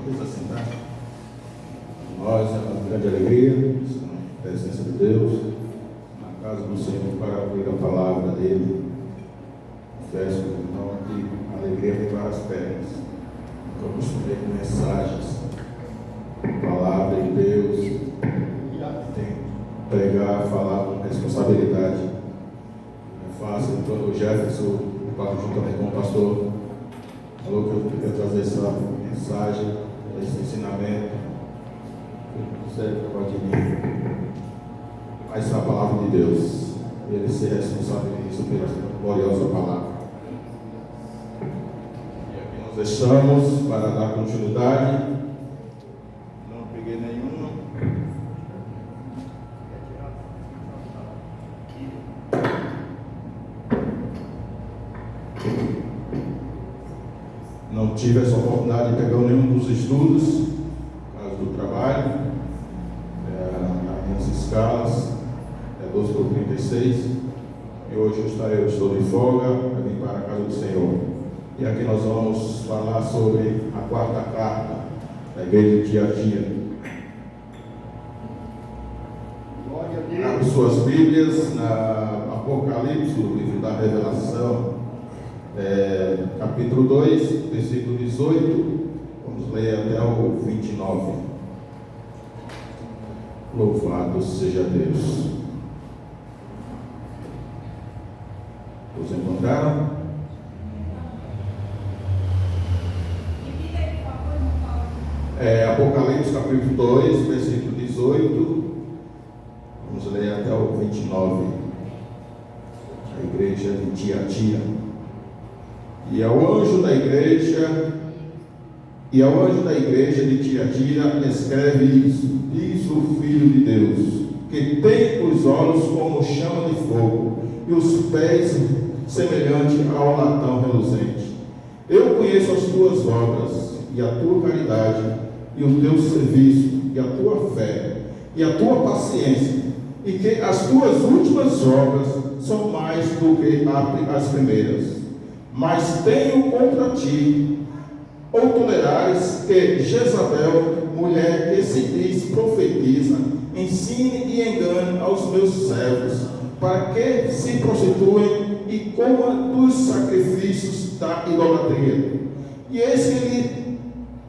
Precisa sentar. Nós é uma grande alegria, a presença de Deus, na casa do Senhor, para ouvir a palavra dele. Confesso que então aqui a alegria vem para as pernas. Eu costumo com mensagens, palavra de Deus, tem que pregar, falar com responsabilidade. É fácil, então o Jefferson, juntamente com o pastor, falou que eu queria trazer essa mensagem, esse ensinamento. Sério, pode vir. Mas a palavra de Deus, ele se responsabiliza pela gloriosa palavra. E aqui nós estamos para dar continuidade. Não peguei nenhuma. Não tive essa oportunidade de pegar nenhum dos estudos, por causa do trabalho, nas minhas escalas, 12/36, e hoje eu estou de folga, para vir para a casa do Senhor. E aqui nós vamos falar sobre a quarta carta da igreja de Tiatira. Abra suas Bíblias na Apocalipse, o livro da Revelação, capítulo 2, versículo 18, vamos ler até o 29. Louvado seja Deus. Os encontraram? Apocalipse capítulo 2, versículo 18, vamos ler até o 29. A igreja de Tiatira. E ao anjo da igreja de Tiatira escreve isso: diz o Filho de Deus, que tem os olhos como chama de fogo e os pés semelhante ao latão reluzente. Eu conheço as tuas obras e a tua caridade e o teu serviço e a tua fé e a tua paciência, e que as tuas últimas obras são mais do que as primeiras. Mas tenho contra ti, ou tolerares que Jezabel, mulher que se diz profetiza, ensine e engane aos meus servos, para que se prostituem e comam dos sacrifícios da idolatria. E eis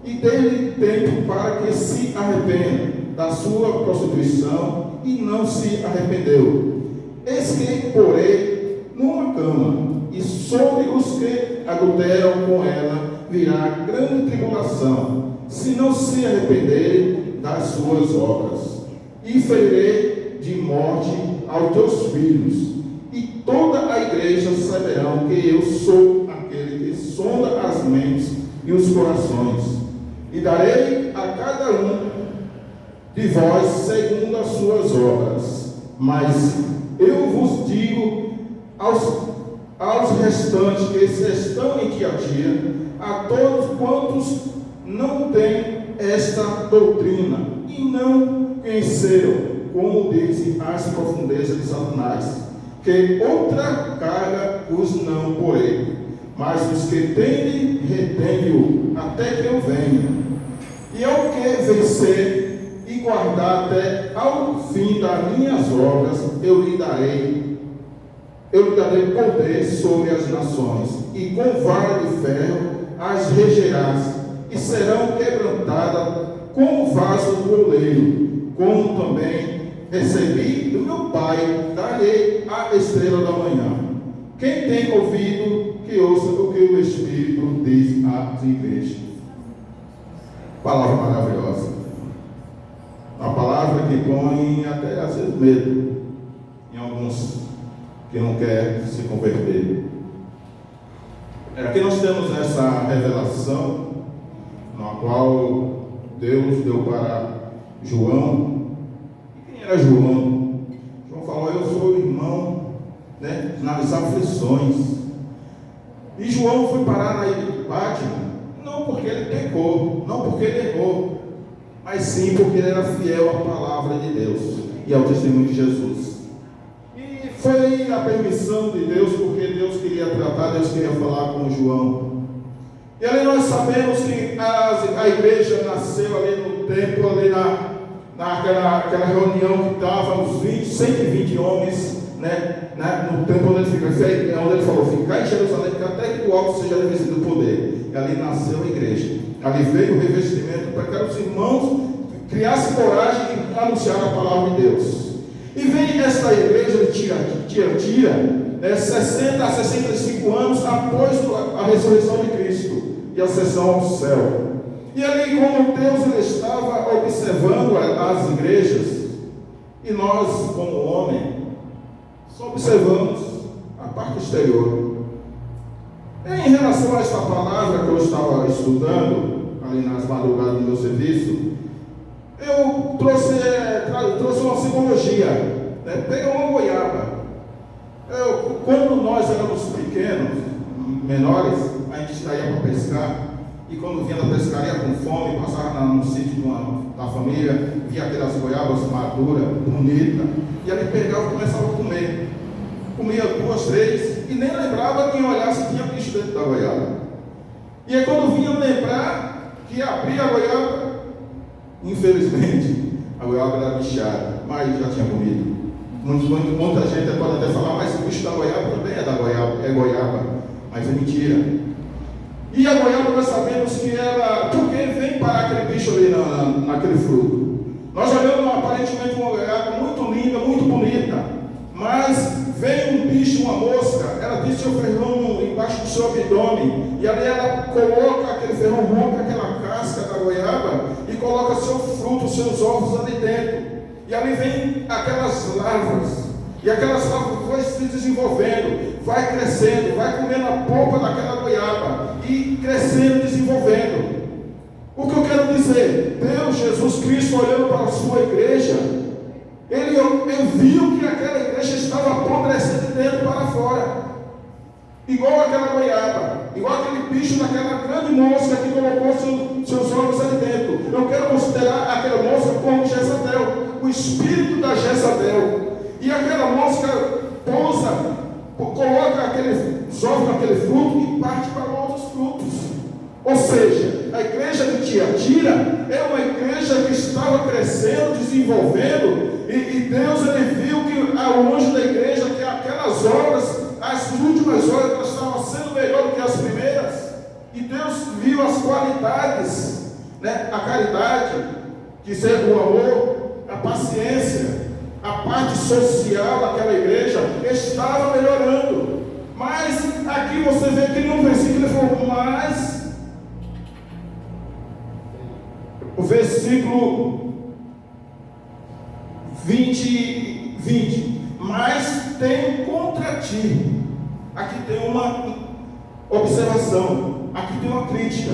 que dê-lhe tempo para que se arrependa da sua prostituição, e não se arrependeu. Eis que porei numa cama, e sobre os que adulteram com ela virá grande tribulação, se não se arrependerem das suas obras. E ferirei de morte aos teus filhos, e toda a igreja saberão que eu sou aquele que sonda as mentes e os corações, e darei a cada um de vós segundo as suas obras. Mas eu vos digo aos restantes que estão em Tiatira, a todos quantos não têm esta doutrina e não conheceram, como dizem as profundezas de Satanás, que outra carga os não porei, mas os que têm, retém-o até que eu venha. E ao que vencer e guardar até ao fim das minhas obras, eu lhe darei poder sobre as nações, e com vara de ferro as regerás, e serão quebrantadas como vaso do oleiro, como também recebi do meu Pai, darei a estrela da manhã. Quem tem ouvido, que ouça o que o Espírito diz às igrejas. Palavra maravilhosa. Uma palavra que põe até às vezes medo em alguns que não quer se converter. Aqui nós temos essa revelação, na qual Deus deu para João. E quem era João? João falou: eu sou o irmão, nas aflições. E João foi parar na ilha de Patmos, não porque ele pecou, não porque ele errou, mas sim porque ele era fiel à palavra de Deus e ao testemunho de Jesus. Foi a permissão de Deus, porque Deus queria tratar, Deus queria falar com João. E ali nós sabemos que a igreja nasceu ali no templo, ali naquela reunião que estava os 120 homens, no templo onde ele falou, ficar em Jerusalém, que até que do alto seja revestido o poder. E ali nasceu a igreja. Ali veio o revestimento para que os irmãos criassem coragem e anunciaram a palavra de Deus. E vem esta igreja de Tiatira, 60 a 65 anos após a ressurreição de Cristo e a ascensão ao céu. E ali, como Deus ele estava observando as igrejas, e nós, como homem, só observamos a parte exterior. Em relação a esta palavra que eu estava estudando, ali nas madrugadas do meu serviço, eu trouxe uma simbologia. Pega uma goiaba. Quando nós éramos pequenos, menores, a gente saía para pescar, e quando vinha da pescaria com fome, passava no sítio da família, via aquelas goiabas maduras, bonitas, e ali pegava e começava a comer. Comia 2, 3, e nem lembrava que olhar se tinha bicho dentro da goiaba. E aí quando vinha lembrar que abria a goiaba, infelizmente, a goiaba era bichada, mas já tinha comido. Muita gente pode até falar, mas o bicho da goiaba também é goiaba, mas é mentira. E a goiaba nós sabemos que ela, porque vem parar aquele bicho ali naquele fruto. Nós olhamos aparentemente uma goiaba muito linda, muito bonita, mas vem um bicho, uma mosca, ela tem seu ferrão embaixo do seu abdômen, e ali ela coloca aquele ferrão, rompe aquela casca da goiaba e coloca seu fruto, seus ovos ali dentro. E ali vem aquelas larvas, e aquelas larvas vão se desenvolvendo, vai crescendo, vai comendo a polpa daquela goiaba, e crescendo, desenvolvendo. O que eu quero dizer? Deus, Jesus Cristo, olhando para a sua igreja, ele viu que aquela igreja estava apodrecendo de dentro para fora, igual aquela goiaba, igual aquele bicho daquela grande mosca que colocou seus ovos ali dentro. Eu quero considerar aquela mosca como Jezabel, o espírito da Jezabel. E aquela mosca pousa, coloca aqueles ovos naquele fruto e parte para outros frutos. Ou seja, a igreja de Tiatira é uma igreja que estava crescendo, desenvolvendo, e Deus ele viu que ao longe da igreja que aquelas obras, as últimas obras, elas estavam sendo melhor do que as primeiras, e Deus viu as qualidades, a caridade, que seja o amor, a paciência, a parte social daquela igreja estava melhorando. Mas aqui você vê que no versículo ele falou, mas o versículo 20, mas tem contra ti. Aqui tem uma observação, aqui tem uma crítica.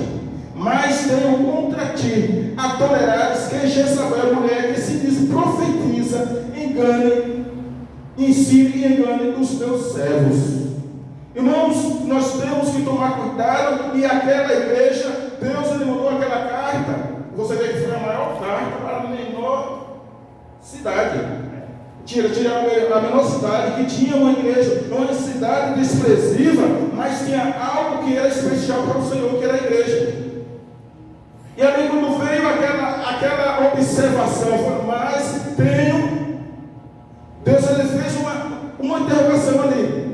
Mas tenho contra ti a tolerares que Jezabel, mulher que se diz profetiza, engane, ensine e engane os teus servos. Irmãos, nós temos que tomar cuidado, e aquela igreja, Deus ele mandou aquela carta, você vê que foi a maior carta para a menor cidade. Tira a menor cidade que tinha uma igreja, uma cidade desprezível, mas tinha algo que era especial para o Senhor, que era a igreja. E ali quando veio aquela observação, mas tenho, Deus ele fez uma interrogação ali.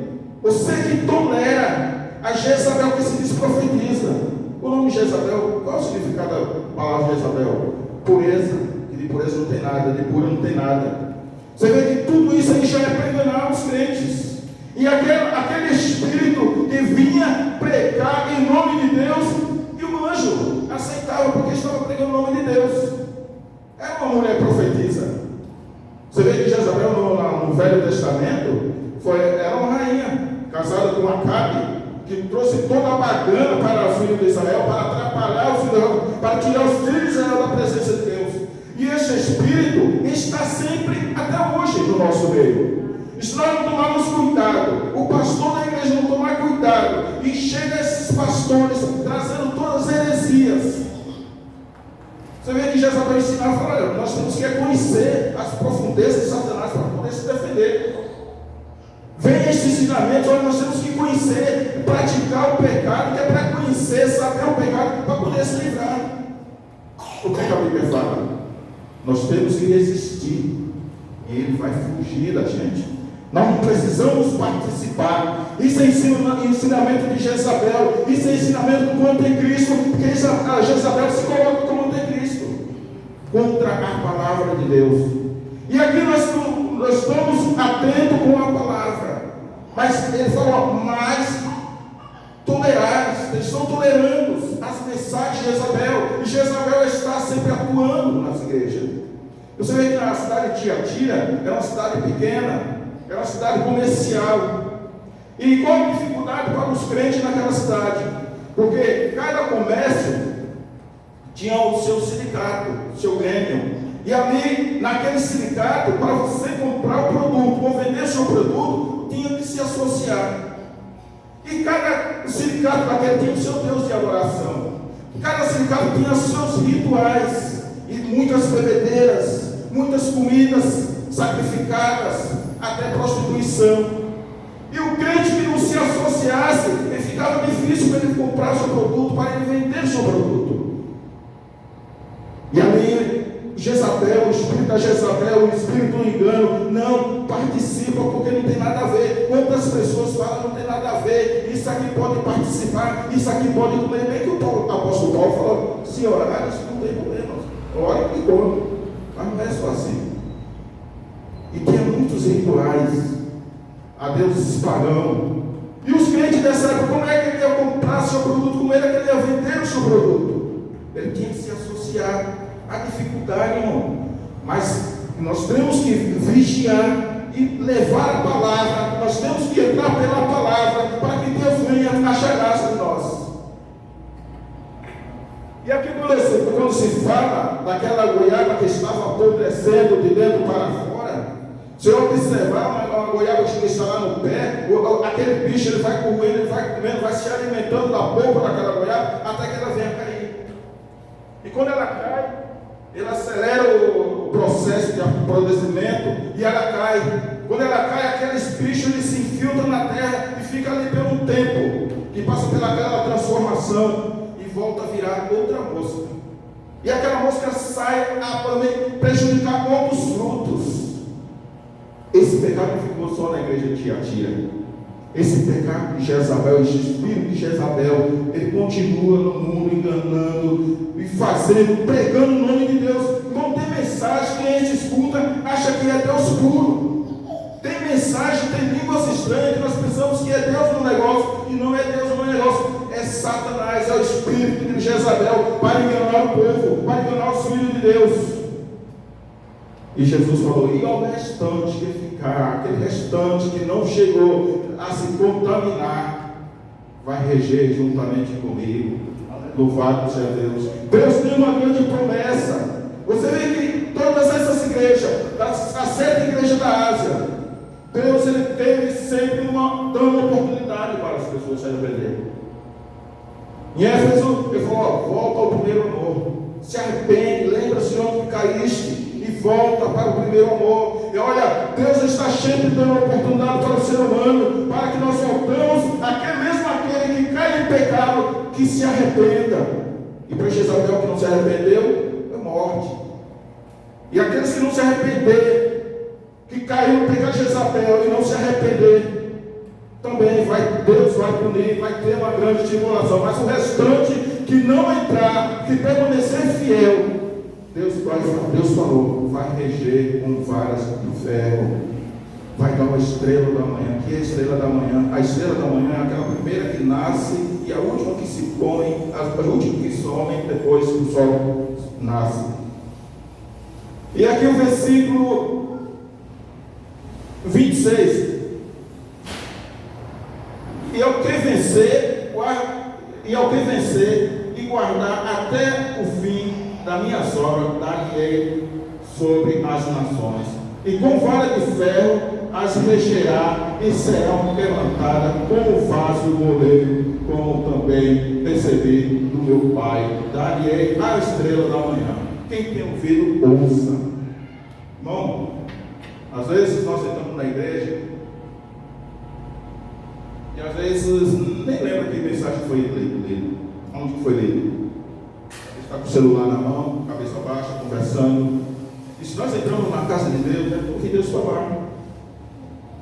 Você que tolera a Jezabel que se diz profetiza. O nome Jezabel, qual é o significado da palavra Jezabel? Pureza, que de pureza não tem nada, de pura não tem nada. Você vê que tudo isso aí já é para enganar os crentes. E aquele espírito que vinha pregar em nome de Deus, e o anjo aceitava porque estava pregando o nome de Deus. Era uma mulher profetisa. Você vê que Jezabel no Velho Testamento era uma rainha casada com Acabe, que trouxe toda a bagana para o filho de Israel, para atrapalhar os filhos, para tirar os filhos de Israel da presença de Deus. E esse espírito está sempre, até hoje, no nosso meio. E se nós não tomarmos cuidado, o pastor da igreja não tomar cuidado, e chega esses pastores trazendo todas as heresias. Você vê que Jezabel ensinava, fala, olha, nós temos que conhecer as profundezas de Satanás para poder se defender. Vem este ensinamento, olha, nós temos que conhecer, praticar o pecado, que é para conhecer vencer, saber o pecado, para poder se livrar. O que a Bíblia fala? Nós temos que resistir, e ele vai fugir da gente. Nós não precisamos participar. Isso é ensinamento de Jezabel. Isso é ensinamento do anticristo, porque a Jezabel se coloca como anticristo contra a palavra de Deus. E aqui nós estamos atentos com a palavra, mas ele falou, mais tolerais, eles estão tolerando as mensagens de Jezabel, e Jezabel está sempre atuando nas igrejas. Você vê que a cidade de Tiatira é uma cidade pequena, é uma cidade comercial, e qual a dificuldade para os crentes naquela cidade? Porque cada comércio tinha o seu sindicato, o seu grêmio, e ali naquele sindicato, para você comprar o produto ou vender o seu produto, tinha que se associar. E cada sindicato daquele tinha o seu Deus de adoração. Cada sindicato tinha seus rituais, e muitas bebedeiras, muitas comidas sacrificadas, até prostituição. E o crente que não se associasse, ele ficava difícil para ele comprar seu produto, para ele vender seu produto. E ali Jezabel, o espírito da Jezabel, o espírito do engano, não participa porque não tem nada a ver. Quantas pessoas falam, não tem nada a ver, isso aqui pode participar, isso aqui pode comer. Bem que o apóstolo Paulo falou, se orar, isso não tem problema, ore e come, mas não é só assim. E tinha muitos rituais a deuses pagãos. E os crentes dessa época, como é que ele ia comprar seu produto, como é que ele ia vender o seu produto? Ele tinha que se associar. A dificuldade, irmão, mas nós temos que vigiar e levar a palavra, nós temos que entrar pela palavra, para que Deus venha achar graça de nós. E aqui quando se fala daquela goiaba que estava apodrecendo de dentro para fora, se eu observar uma goiaba que está lá no pé, aquele bicho ele vai comendo, ele vai comendo, vai se alimentando da polpa daquela goiaba, até que ela venha cair. E quando ela cai, ele acelera o processo de apodrecimento e ela cai. Quando ela cai, aqueles bichos eles se infiltram na terra e fica ali por um tempo, que passa pelaquela transformação e volta a virar outra mosca. E aquela mosca sai a prejudicar outros frutos. Esse pecado não ficou só na igreja de Tiatira. Esse pecado de Jezabel, esse espírito de Jezabel, ele continua no mundo enganando e fazendo, pregando o nome de Deus. Não tem mensagem que a gente escuta, acha que é Deus puro. Tem mensagem, tem línguas estranhas que nós pensamos que é Deus no negócio, e não é Deus no negócio, é Satanás, é o espírito de Jezabel para enganar o povo, para enganar os filhos de Deus. E Jesus falou, e ao restante que ficar, aquele restante que não chegou a se contaminar, vai reger juntamente comigo. Louvado seja Deus. Deus tem uma grande promessa. Você vê que todas essas igrejas, as 7 igrejas da Ásia, Deus ele teve sempre dando oportunidade para as pessoas se arrependerem. Em Éfeso, ele falou, volta ao primeiro amor, se arrepende, lembra-se onde caíste, e volta para o primeiro amor. E olha, Deus está sempre dando oportunidade para o ser humano, para que nós voltamos, aquele que cai em pecado, que se arrependa. E para Jezabel que não se arrependeu, é morte. E aqueles que não se arrepender, que caiu no pecado de Jezabel e não se arrepender, também Deus vai punir, vai ter uma grande tribulação. Mas o restante que não entrar, que permanecer fiel, Deus falou, vai reger com varas de ferro, vai dar uma estrela da manhã. Que é a estrela da manhã? A estrela da manhã é aquela primeira que nasce e a última que se põe, a última que some depois que o sol nasce. E aqui o versículo 26. E ao que vencer e guardar até o fim da minha obras, dar-lhe sobre as nações, e com vara de ferro as regerá e serão quebrantadas como vaso moleiro, como também recebi do meu Pai. Dar-lhe a estrela da manhã. Quem tem ouvido, ouça. Irmão, às vezes nós entramos na igreja e às vezes nem lembra que mensagem foi lida. Onde que foi lido? Ele está com o celular na mão, cabeça baixa, conversando. E se nós entramos na casa de Deus, é para ouvir Deus falar.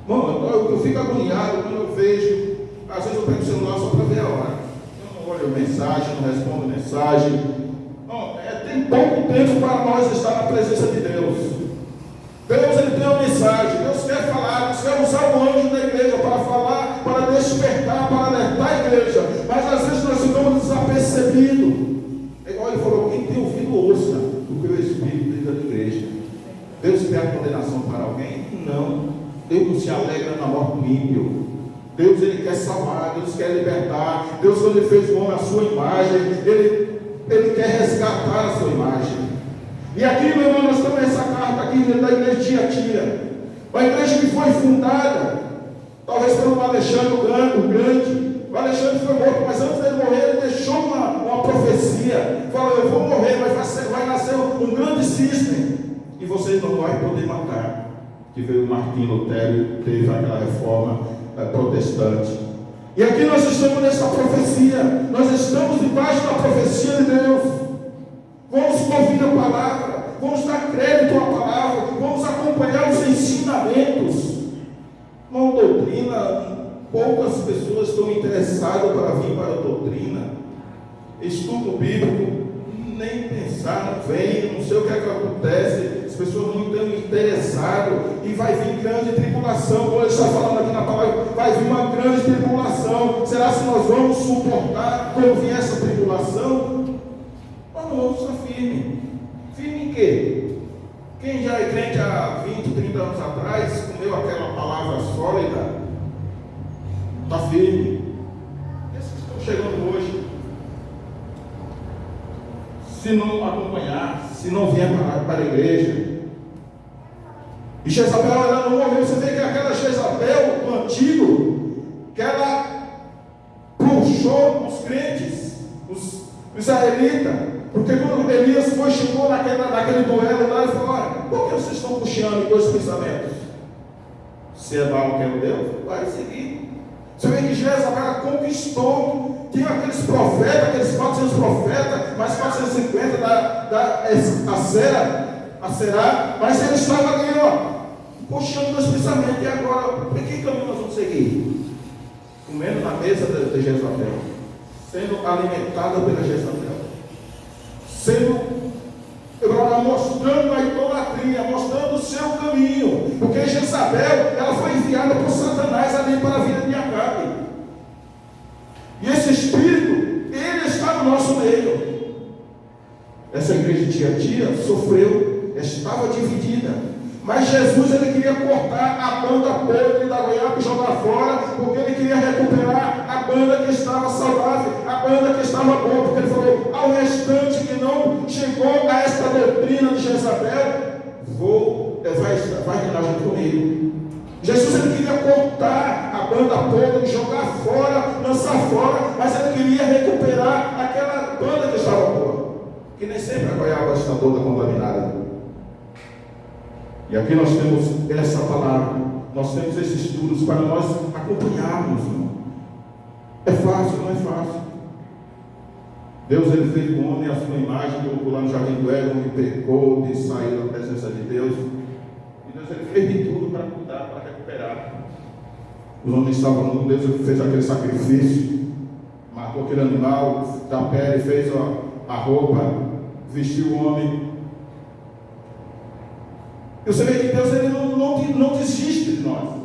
Bom, eu fico agoniado quando eu vejo, às vezes eu pego o celular só para ver a hora. Eu não olho mensagem, não respondo mensagem. Bom, tem pouco tempo para nós estar na presença de Deus. Deus, ele tem uma mensagem, Deus quer falar, Deus quer usar o anjo da igreja para falar, para despertar, para alertar a igreja, mas às vezes nós ficamos desapercebidos. É igual ele falou, quem tem ouvido ouça o que o Espírito diz da igreja. Deus quer a condenação para alguém? Não. Deus não se alegra na morte do ímpio. Deus, ele quer salvar, Deus quer libertar. Deus, quando ele fez o homem à sua imagem, ele quer resgatar a sua imagem. E aqui, meu irmão, nós temos essa carta aqui da igreja de Tiatira, uma igreja que foi fundada, talvez pelo Alexandre o Grande. O Alexandre foi morto, mas antes dele morrer, ele deixou uma profecia. Falou, eu vou morrer, mas vai nascer um grande cisne, e vocês não vão poder matar. Que veio Martinho Lutero e teve aquela reforma protestante. E aqui nós estamos nessa profecia, nós estamos debaixo da profecia de Deus. Vamos ouvir a palavra, vamos dar crédito à palavra, vamos acompanhar os ensinamentos. Uma doutrina, poucas pessoas estão interessadas para vir para a doutrina. Estudo bíblico, nem pensar, não vem, não sei o que é que acontece, as pessoas não estão interessadas, e vai vir grande tribulação, como ele está falando aqui na palavra, vai vir uma grande tribulação. Será que nós vamos suportar quando vier essa tribulação? Vamos estar firme. Firme em quê? Quem já é crente há 20, 30 anos atrás, comeu aquela palavra sólida, está firme. Esses que estão chegando hoje, se não acompanhar, se não vier para a igreja. E Jezabel, ela não morreu. Você vê que aquela Jezabel do antigo, que ela puxou os crentes, os israelitas, porque quando Elias chegou naquele duelo lá, ele falou, olha, por que vocês estão puxando dois pensamentos? Se é mal que é o Deus, vai seguir. Você vê que Jezabel conquistou, tinha aqueles profetas, aqueles 400 profetas, mais 450 da Aserá, mas ele estava ali, puxando dois pensamentos. E agora, por que caminho nós vamos seguir? Comendo na mesa de Jezabel, sendo alimentada pela Jezabel, mostrando a idolatria, mostrando o seu caminho, porque Jezabel, ela foi enviada por Satanás ali para a vida de Acabe, e esse espírito, ele está no nosso meio. Essa igreja de Tiatira sofreu, estava dividida, mas Jesus, ele queria cortar a banda podre da goiaba e jogar fora, porque ele queria recuperar a banda que estava saudável, a banda que estava boa, porque ele falou, ao restante que não chegou a esta doutrina de Jezabel, vai reinar junto comigo. Jesus, ele queria cortar a banda podre, jogar fora, lançar fora, mas ele queria recuperar aquela banda que estava boa, que nem sempre a goiaba está toda contaminada. E aqui nós temos essa palavra, nós temos esses estudos para nós acompanharmos. É fácil? Não é fácil. Deus, ele fez o homem à sua imagem, colocou lá no jardim do Éden, o homem pecou de sair da presença de Deus. E Deus, ele fez de tudo para cuidar, para recuperar. Os homens estavam nus, Deus, ele fez aquele sacrifício, matou aquele animal da pele, fez a roupa, vestiu o homem. E você vê que Deus, ele não desiste de nós.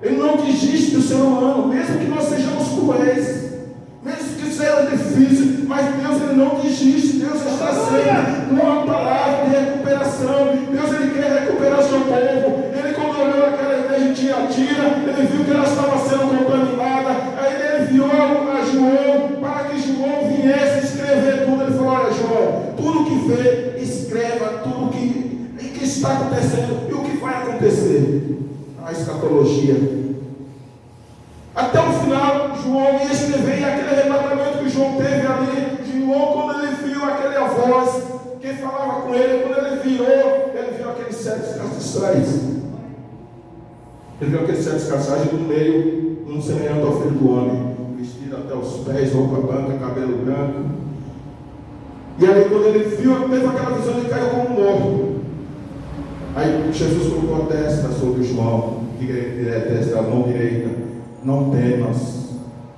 Ele não desiste do ser humano, mesmo que nós sejamos cruéis, mesmo que seja difícil, mas Deus, ele não desiste. Deus está sempre numa palavra de recuperação. Deus, ele quer recuperar seu povo. Ele, quando olhou aquela igreja de Tiatira, ele viu que ela estava sendo contaminada. Aí ele enviou a João para que João viesse escrever tudo. Ele falou, olha, João, tudo que vê, escreva tudo que está acontecendo e o que vai acontecer. A escatologia. Até o final, João ia escrever, e aquele arrebatamento que João teve ali, João, quando ele viu aquela voz que falava com ele, quando ele viu aqueles 7 castiçais. Ele viu aqueles 7 castiçais no meio, um semelhante ao filho do homem, vestido cingido até os pés, roupa branca, cabelo branco. E aí quando ele viu, teve aquela visão, ele caiu como morto. Aí Jesus colocou a testa sobre João, destra, a mão direita. Não temas,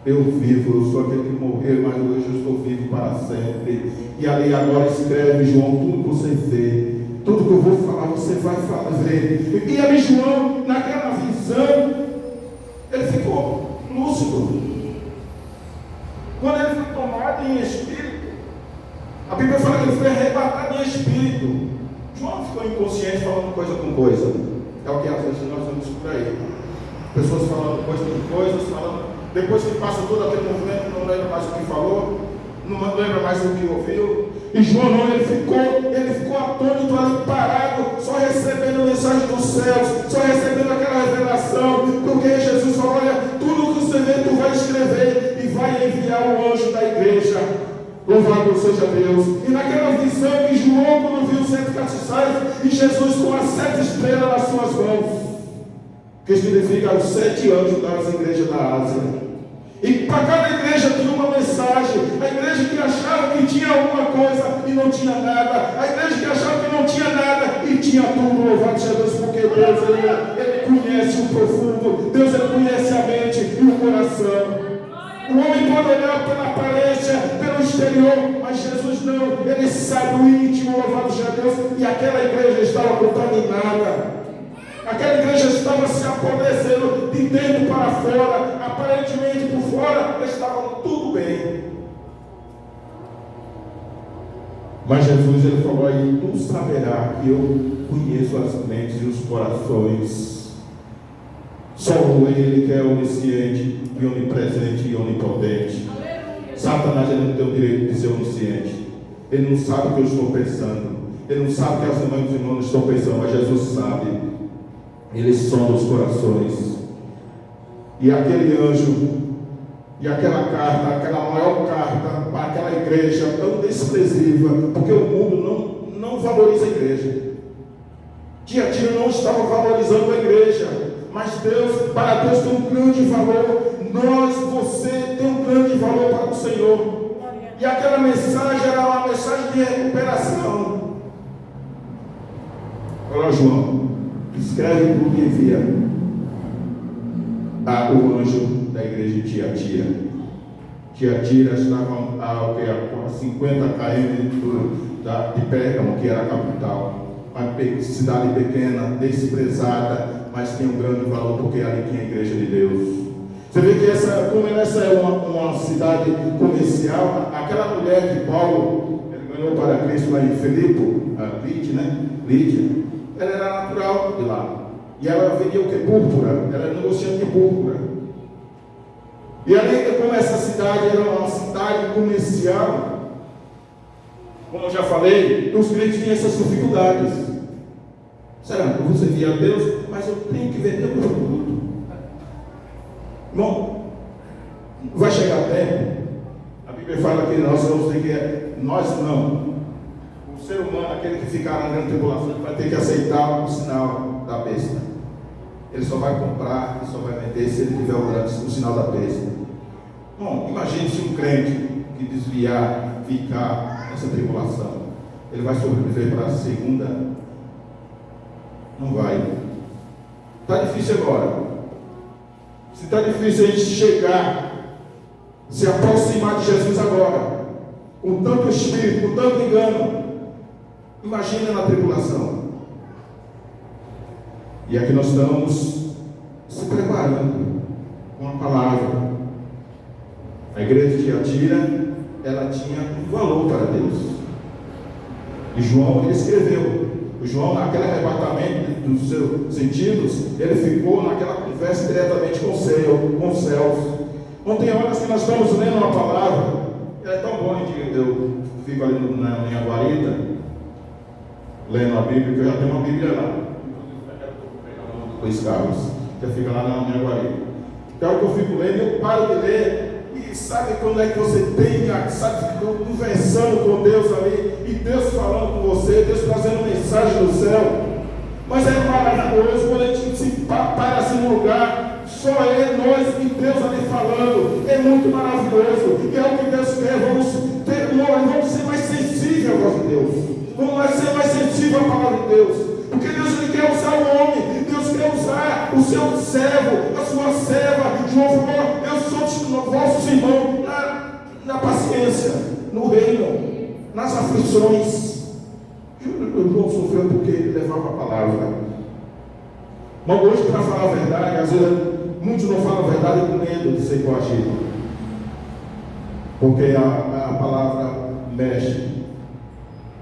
eu vivo, eu sou aquele que morreu, mas hoje eu estou vivo para sempre. E ali agora escreve, João, tudo que você vê, tudo que eu vou falar, você vai ver. E ali João, naquela visão, ele ficou lúcido. Quando ele foi tomado em espírito, a Bíblia fala que ele foi arrebatado em espírito. João não ficou inconsciente falando coisa com coisa. É o que às vezes nós vemos por aí. Pessoas falando coisa com coisas, falando. Depois que passa todo aquele movimento, não lembra mais o que falou, não lembra mais o que ouviu. E João não, ele ficou atônito ali, parado, só recebendo mensagem dos céus, só recebendo aquela revelação, porque Jesus falou, olha, tudo que você vê, tu vai escrever e vai enviar o anjo da igreja. Louvado seja Deus. E naquela visão que João, quando viu os 7 castiçais, e Jesus com as 7 estrelas nas suas mãos, que significa os 7 anjos das igrejas da Ásia. E para cada igreja tinha uma mensagem. A igreja que achava que tinha alguma coisa e não tinha nada. A igreja que achava que não tinha nada e tinha tudo. Louvado seja Deus, porque Deus ele conhece o profundo. Deus ele conhece a mente e o coração. O homem pode olhar pela aparência, pelo exterior, mas Jesus não. Ele sabe o íntimo, louvado seja Deus. E aquela igreja estava contaminada. Aquela igreja estava se apodrecendo de dentro para fora. Aparentemente por fora estavam tudo bem. Mas Jesus ele falou aí, tu saberás que eu conheço as mentes e os corações. Só ele que é onisciente e onipresente e onipotente. Satanás ele não tem o direito de ser onisciente. Ele não sabe o que eu estou pensando. Ele não sabe o que as irmãs e os irmãos estão pensando, mas Jesus sabe. Ele sonda os corações. E aquele anjo, e aquela carta, aquela maior carta para aquela igreja tão desprezível, porque o mundo não valoriza a igreja. Tiatira não estava valorizando a igreja, mas Deus, para Deus tem um grande valor. Você tem um grande valor para o Senhor. E aquela mensagem era uma mensagem de recuperação. Olha João, escreve tudo e envia o anjo da igreja de Tiatira. Tiatira estava a 50 km de Pérgamo, que era a capital. Uma cidade pequena, desprezada, mas tem um grande valor, porque ali tinha a igreja de Deus. Você vê que como essa é uma cidade comercial, aquela mulher que Paulo ganhou para Cristo lá em Filipe, a Lídia, ela era natural de lá. E ela vendia o que? Púrpura. Ela era negociante de púrpura. E além de como essa cidade era uma cidade comercial, como eu já falei, os crentes tinham essas dificuldades. Será que você via a Deus? Mas eu tenho que vender o meu produto. Bom, vai chegar tempo. A Bíblia fala que nós vamos ter que. Nós não. O ser humano, aquele que ficar na grande tribulação, vai ter que aceitar o sinal da besta. Ele só vai comprar e só vai vender se ele tiver o sinal da besta. Bom, imagine se um crente que desviar, ficar nessa tribulação, ele vai sobreviver para a segunda? Não vai. Está difícil agora. Se está difícil a gente chegar, se aproximar de Jesus agora, com tanto espírito, com tanto engano, imagina na tribulação. E aqui nós estamos se preparando com a palavra. A igreja de Tiatira, ela tinha um valor para Deus. E João, ele escreveu. O João, naquele arrebatamento dos seus sentidos, ele ficou naquela conversa diretamente com os céus. Ontem, horas que nós estamos lendo uma palavra, é tão bom, eu fico ali na minha guarita, lendo a Bíblia, que eu já tenho uma Bíblia lá. Dois carros, já fica lá na minha guarita. Então, que eu fico lendo, eu paro de ler. E sabe quando é que você tem, sabe, conversando com Deus ali, e Deus falando com você, Deus trazendo mensagem do céu. Mas é maravilhoso quando a gente se para assim no lugar, Só é nós e Deus ali falando. É muito maravilhoso. E é o que Deus quer. Vamos ser mais sensíveis à voz de Deus. Vamos ser mais sensíveis à palavra de Deus. Porque Deus ele quer usar o homem. Deus quer usar o seu servo, a sua serva. João falou, eu sou vossos irmãos na paciência, no reino, nas aflições. João sofreu porque ele levava a palavra. Mas hoje, para falar a verdade, às vezes muitos não falam a verdade com medo de ser coagido. Porque a palavra mexe,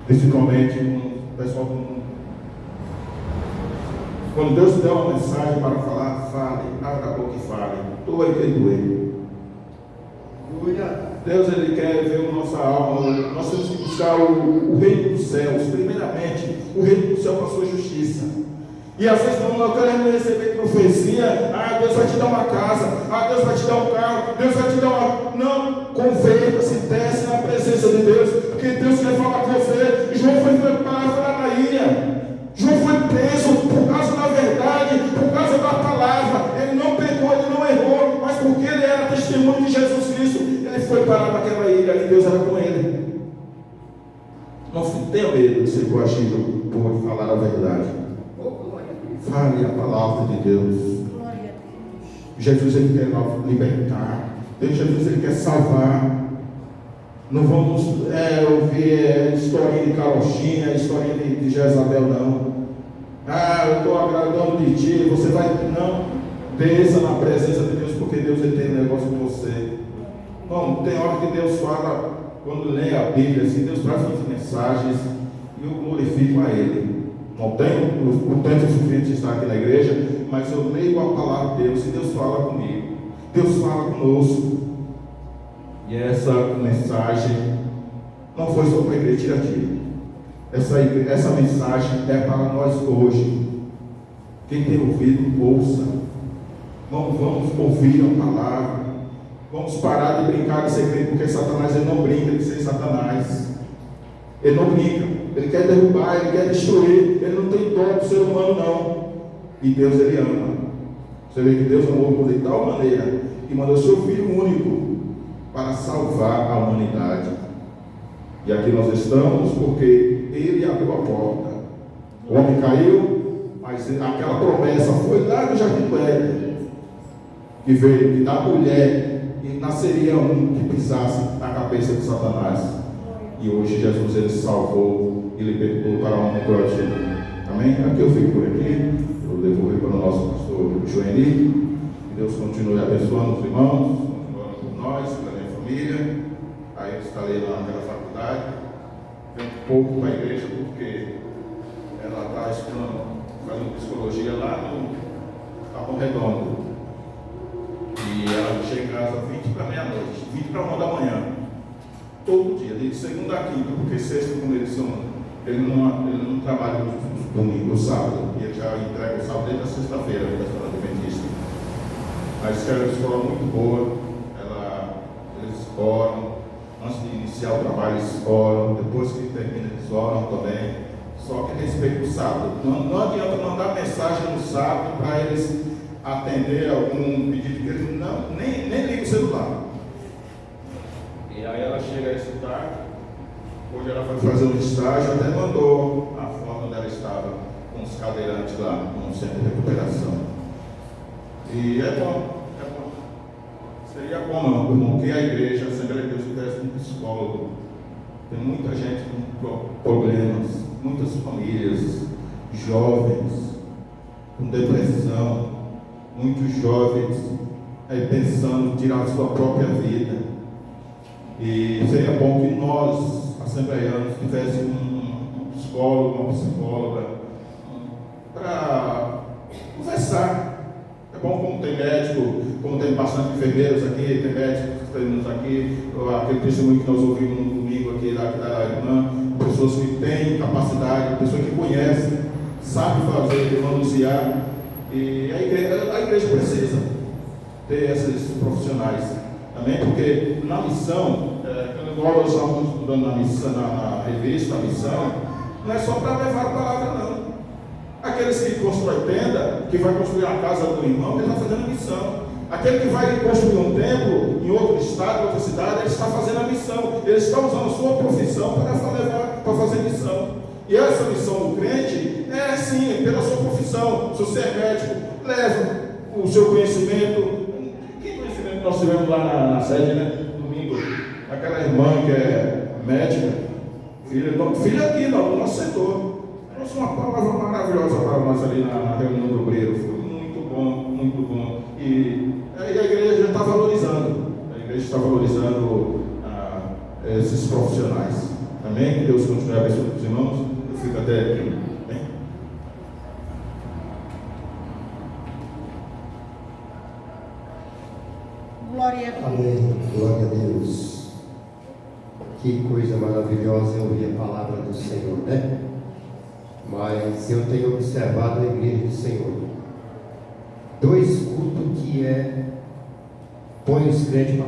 principalmente com o pessoal do mundo. Quando Deus te dá uma mensagem para falar, fale, abra a boca e fale. Doa quem doer. Deus ele quer ver a nossa alma. Nós temos que buscar o reino dos céus. Primeiramente, o reino do céu com a sua justiça. E às vezes não queremos receber profecia. Deus vai te dar uma casa. Deus vai te dar um carro. Deus vai te dar uma... Não, converta-se, desce na presença de Deus. Porque Deus quer falar com você. João foi preparado lá na ilha. João foi preso por causa da verdade, por causa da palavra. Ele não pecou, ele não errou, mas porque ele era testemunho de Jesus Cristo, ele foi parar naquela ilha e Deus era com ele. Não tenha medo de ser coagido por falar a verdade. Fale a palavra de Deus. Jesus ele quer libertar. Jesus ele quer salvar. Não vamos ouvir historinha de carochinha, historinha de Jezabel, não. Eu estou agradando de ti, você vai... Não, desça na presença de Deus, porque Deus ele tem um negócio com você. Não, tem hora que Deus fala, quando lê a Bíblia, assim, Deus traz umas mensagens e eu glorifico a Ele. Não tenho o tempo suficiente de estar aqui na igreja, mas eu leio a palavra de Deus e Deus fala comigo. Deus fala conosco. E essa mensagem não foi só para a igreja Tiratira. Essa mensagem é para nós hoje. Quem tem ouvido, ouça. Vamos ouvir a palavra. Vamos parar de brincar de ser crente, porque Satanás ele não brinca de ser Satanás. Ele não brinca. Ele quer derrubar, ele quer destruir. Ele não tem dó do ser humano, não. E Deus ele ama. Você vê que Deus amou o mundo de tal maneira que mandou seu Filho único para salvar a humanidade. E aqui nós estamos porque ele abriu a porta. O homem caiu, mas aquela promessa foi lá no Jardim do Éden, que veio que da mulher e nasceria um que pisasse a cabeça de Satanás. E hoje Jesus ele salvou e libertou para uma glória. Amém? Aqui eu fico por aqui. Eu devolvi para o nosso pastor Joeni. Que Deus continue abençoando os irmãos, continuando por nós, pela minha família. Aí eu estarei lá naquela faculdade. Venho um pouco para a igreja porque ela está estudando, fazendo psicologia lá no Capão Redondo. E ela chega em casa 20 para meia-noite, 20 para 1 da manhã. Todo dia, de segunda a quinta, porque sexta, como eles são, ele não trabalha no domingo, no sábado. E ele já entrega o sábado desde a sexta-feira, da escola adventista. Mas é uma escola muito boa. Eles oram. Antes de iniciar o trabalho, eles oram. Depois que termina, eles oram também. Só que respeito o sábado. Não adianta mandar mensagem no sábado para eles atender algum pedido que eles nem ligam o celular. E aí ela chega a estudar. Hoje ela foi fazer um estágio, até mandou a foto onde ela estava com os cadeirantes lá no centro de recuperação. E é bom. Seria bom, meu irmão, que a igreja, a Assembleia de Deus, tivesse um psicólogo. Tem muita gente com problemas, muitas famílias, jovens com depressão, muitos jovens pensando em tirar a sua própria vida. E seria bom que nós, assembleianos, tivéssemos um psicólogo, uma psicóloga, para conversar. É bom como tem médico, como tem bastante enfermeiros aqui, tem médicos que temos aqui, aquele testemunho que nós ouvimos no domingo aqui da irmã, pessoas que têm capacidade, pessoas que conhecem, sabem fazer, manusear. E a igreja precisa ter esses profissionais também, porque na missão, quando nós estamos estudando na missão, na revista, a missão, não é só para levar a palavra, não. Aqueles que constroem tenda, que vai construir a casa do irmão, ele está fazendo a missão. Aquele que vai construir um templo em outro estado, em outra cidade, ele está fazendo a missão. Ele está usando a sua profissão para fazer missão. E essa missão do crente é assim, pela sua profissão. Se você é médico, leva o seu conhecimento. Que conhecimento nós tivemos lá na sede, né? Domingo. Aquela irmã que é médica, filha aqui no nosso setor. Trouxe uma palavra maravilhosa para nós ali na reunião do obreiro. Foi muito bom, muito bom. E a igreja está valorizando. A igreja está valorizando esses profissionais. Amém? Que Deus continue abençoando os irmãos. Eu fico até aqui. Amém? Glória a Deus. Amém. Glória a Deus. Que coisa maravilhosa é ouvir a palavra do Senhor, né? Mas eu tenho observado a igreja do Senhor. 2 cultos que põe os crentes para